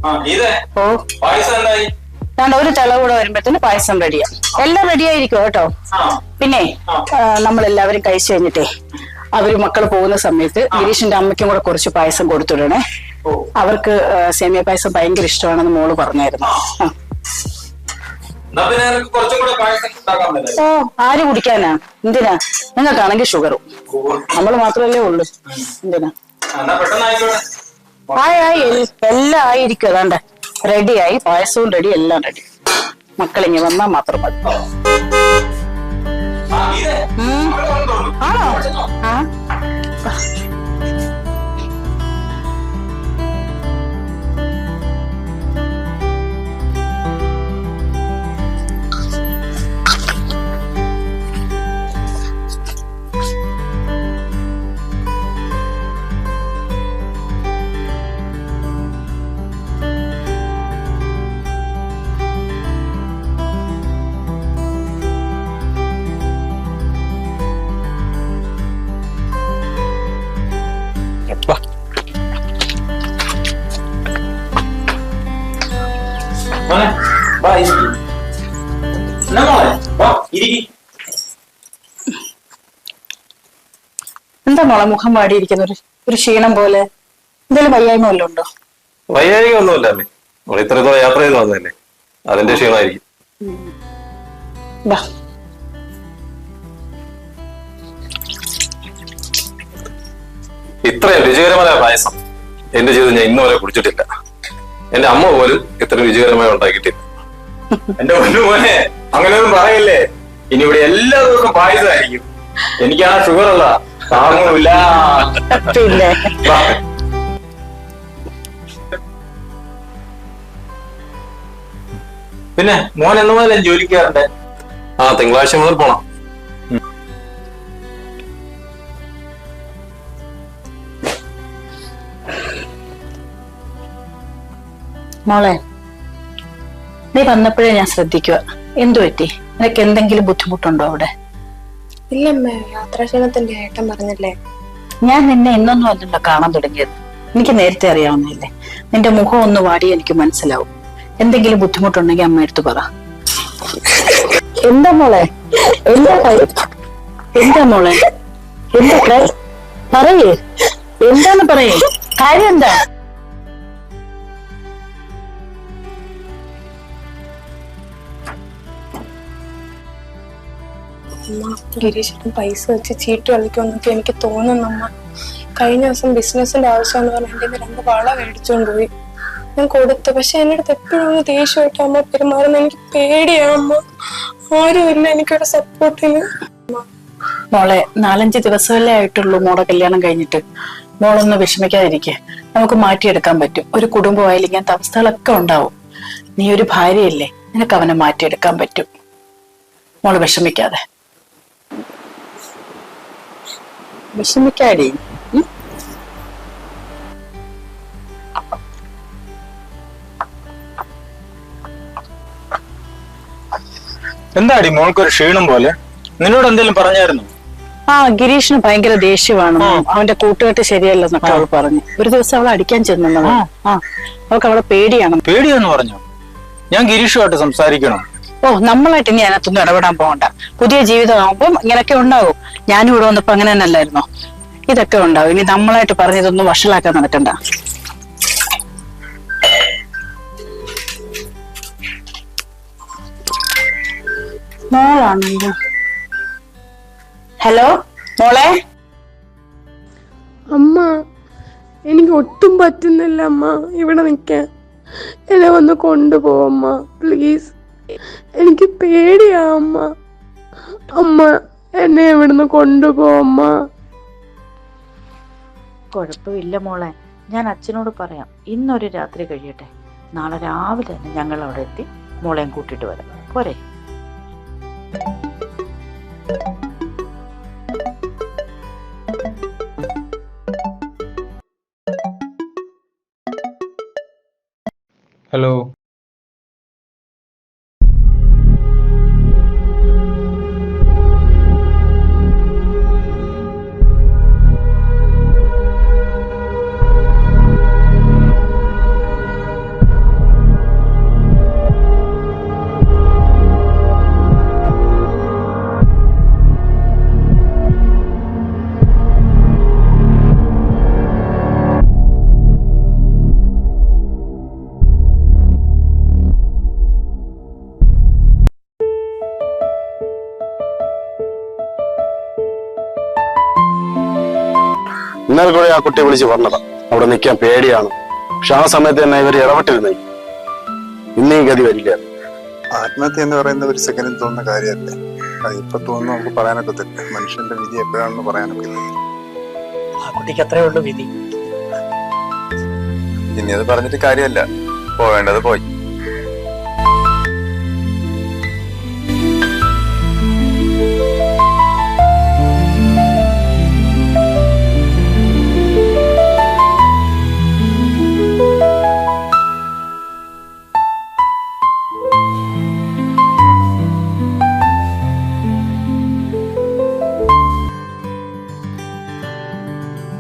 ഓ ഞാൻ ഒരു തിള കൂടെ വരുമ്പോഴത്തേന് പായസം റെഡിയാ. എല്ലാം റെഡിയായിരിക്കും കേട്ടോ. പിന്നെ നമ്മളെല്ലാവരും കഴിച്ചു കഴിഞ്ഞിട്ടേ അവര് മക്കൾ പോകുന്ന സമയത്ത് ഗിരീഷിന്റെ അമ്മയ്ക്കും കൂടെ കുറച്ച് പായസം കൊടുത്തിടണേ. അവർക്ക് സേമിയ പായസം ഭയങ്കര ഇഷ്ടമാണെന്ന് മോള് പറഞ്ഞായിരുന്നു. ഓ ആര് കുടിക്കാനാ? എന്തിനാ? നിങ്ങൾക്കാണെങ്കിൽ ഷുഗറും നമ്മൾ മാത്രമല്ലേ ഉള്ളൂ. എന്തിനാ? ആയി എല്ലാം ആയിരിക്കും. അതാണ്ട് റെഡിയായി, പായസവും റെഡി, എല്ലാം റെഡി. മക്കളിങ്ങി വന്നാൽ മാത്രം മതി. ആണോ? ആ എന്താ മോളെ മുഖം വാടിയിരിക്കുന്ന ഒരു ക്ഷീണം പോലെ? എന്തെങ്കിലും വയ്യായ്മ വല്ലതും ഉണ്ടോ? വയ്യായ്മ ഒന്നുമില്ല അമ്മേ. ഇത്ര യാത്ര ചെയ്ത് വന്നതല്ലേ, അതിന്റെ ക്ഷീണമായിരിക്കും. ഇത്രയും രുചികരമായ പായസം എന്റെ ജീവിതം ഞാൻ ഇന്നുവരെ കുടിച്ചിട്ടില്ല. എന്റെ അമ്മ പോലും ഇത്ര രുചികരമായി ഉണ്ടാക്കിയിട്ടില്ല. എന്റെ മോനെ അങ്ങനെയൊന്നും പറയല്ലേ. ഇനി ഇവിടെ എല്ലാ ദിവസവും പായസമായിരിക്കും. എനിക്കാണ് ഷുഗറുള്ള താങ്ങൂല്ല. പിന്നെ മോൻ എന്ന് മുതൽ ജോലിക്കാറുണ്ട്? തിങ്കളാഴ്ച മുതൽ പോണം. മോളെ നീ വന്നപ്പോഴേ ഞാൻ ശ്രദ്ധിക്കുക. എന്തു പറ്റി? നിനക്ക് എന്തെങ്കിലും ബുദ്ധിമുട്ടുണ്ടോ അവിടെ? ഇല്ലമ്മേ, യാത്രാക്ഷീണത്തിന്റെ ഏട്ടൻ പറഞ്ഞല്ലേ. ഞാൻ നിന്നെ ഇന്നൊന്നും അല്ലല്ലോ കാണാൻ തുടങ്ങിയത്. എനിക്ക് നേരത്തെ അറിയാവുന്നല്ലേ. നിന്റെ മുഖം ഒന്ന് വാടി എനിക്ക് മനസ്സിലാവും. എന്തെങ്കിലും ബുദ്ധിമുട്ടുണ്ടെങ്കിൽ അമ്മ എടുത്തു പറ. എന്താ മോളെ? എന്താ മോളെ? എന്താ പറയേ? എന്താന്ന് പറയേ? കാര്യം എന്താ? ഗിരീഷിന് പൈസ വെച്ച് ചീട്ട് കളിക്കുമെന്നൊക്കെ എനിക്ക് തോന്നുന്നമ്മ. കഴിഞ്ഞ ദിവസം ബിസിനസിന്റെ ആവശ്യമെന്ന് പറഞ്ഞ എന്റെ 2 വള മേടിച്ചോണ്ട് പോയി. ഞാൻ കൊടുത്തു. പക്ഷെ എന്റെ അടുത്ത് എപ്പോഴും ഒന്ന് ദേഷ്യമായിട്ട് അമ്മ പെരുമാറുന്ന എനിക്ക് പേടിയാണ് അമ്മ. ആരുമില്ല എനിക്കൊരു സപ്പോർട്ടിന്. മോളെ 4-5 ദിവസമല്ലേ ആയിട്ടുള്ളൂ മോളെ കല്യാണം കഴിഞ്ഞിട്ട്. മോളൊന്ന് വിഷമിക്കാതിരിക്കെ. നമുക്ക് മാറ്റിയെടുക്കാൻ പറ്റും. ഒരു കുടുംബമായാലും ഇങ്ങനത്തെ അവസ്ഥകളൊക്കെ ഉണ്ടാവും. നീ ഒരു ഭാര്യയല്ലേ, നിനക്ക് അവനെ മാറ്റിയെടുക്കാൻ പറ്റും. മോള് വിഷമിക്കാതെ. വിഷമിക്കാടി. എന്താടി മോൾക്കൊരു ക്ഷീണം പോലെ? നിന്നോട് എന്തെങ്കിലും പറഞ്ഞായിരുന്നു? ഗിരീഷിന് ഭയങ്കര ദേഷ്യമാണ്. അവന്റെ കൂട്ടുകെട്ട് ശരിയല്ലെന്നൊക്കെ അവൾ പറഞ്ഞു. ഒരു ദിവസം അവളെ അടിക്കാൻ ചെന്നു. അവൾക്ക് അവളെ പേടിയാണ്. പേടിയെന്ന് പറഞ്ഞു? ഞാൻ ഗിരീഷുമായിട്ട് സംസാരിക്കണോ? നമ്മളായിട്ട് ഇനി അതിനകത്തൊന്നും ഇടപെടാൻ പോകണ്ട. പുതിയ ജീവിതമാകുമ്പോൾ ഇങ്ങനെയൊക്കെ ഉണ്ടാവും. ഞാനും ഇവിടെ വന്നപ്പോ അങ്ങനെ തന്നെ അല്ലായിരുന്നോ? ഇതൊക്കെ ഉണ്ടാവും. ഇനി നമ്മളായിട്ട് പറഞ്ഞതൊന്നും വഷളാക്കാൻ നടക്കണ്ട. മോളാണല്ലോ. ഹലോ മോളെ. അമ്മ എനിക്ക് ഒട്ടും പറ്റുന്നില്ല അമ്മ ഇവിടെ നിൽക്കാൻ. എന്നെ ഒന്ന് കൊണ്ടുപോവമ്മ പ്ലീസ്. എനിക്ക് പേടിയാ അമ്മ. അമ്മ എന്നെ ഇവിടുന്ന് കൊണ്ടുപോവമ്മ. കുഴപ്പമില്ല മോളെ, ഞാൻ അച്ഛനോട് പറയാം. ഇന്നൊരു രാത്രി കഴിയട്ടെ. നാളെ രാവിലെ തന്നെ ഞങ്ങൾ അവിടെ എത്തി മോളെയും കൂട്ടിട്ട് വരാം. പോരെ? ഹലോ. ഇന്നലെ കൂടെ ആ കുട്ടിയെ വിളിച്ച് പറഞ്ഞതാ അവിടെ നിൽക്കാൻ പേടിയാണ്. പക്ഷെ ആ സമയത്ത് തന്നെ ഇവർ ഇടപെട്ടിരുന്നേ ഇന്നീ ഗതി വരില്ല. ആത്മഹത്യ എന്ന് പറയുന്ന ഒരു സെക്കൻഡിൽ തോന്നുന്ന കാര്യമല്ലേ. അത് ഇപ്പൊ തോന്നുന്നു നമുക്ക് പറയാനൊക്കത്തില്ല. മനുഷ്യന്റെ വിധി എപ്പോഴാണെന്ന് പറയാനൊക്കില്ല. ആ കുട്ടിക്ക് അത്രേ ഉള്ളൂ വിധി. ഇനി അത് പറഞ്ഞിട്ട് കാര്യമല്ല. പോവേണ്ടത് പോയി.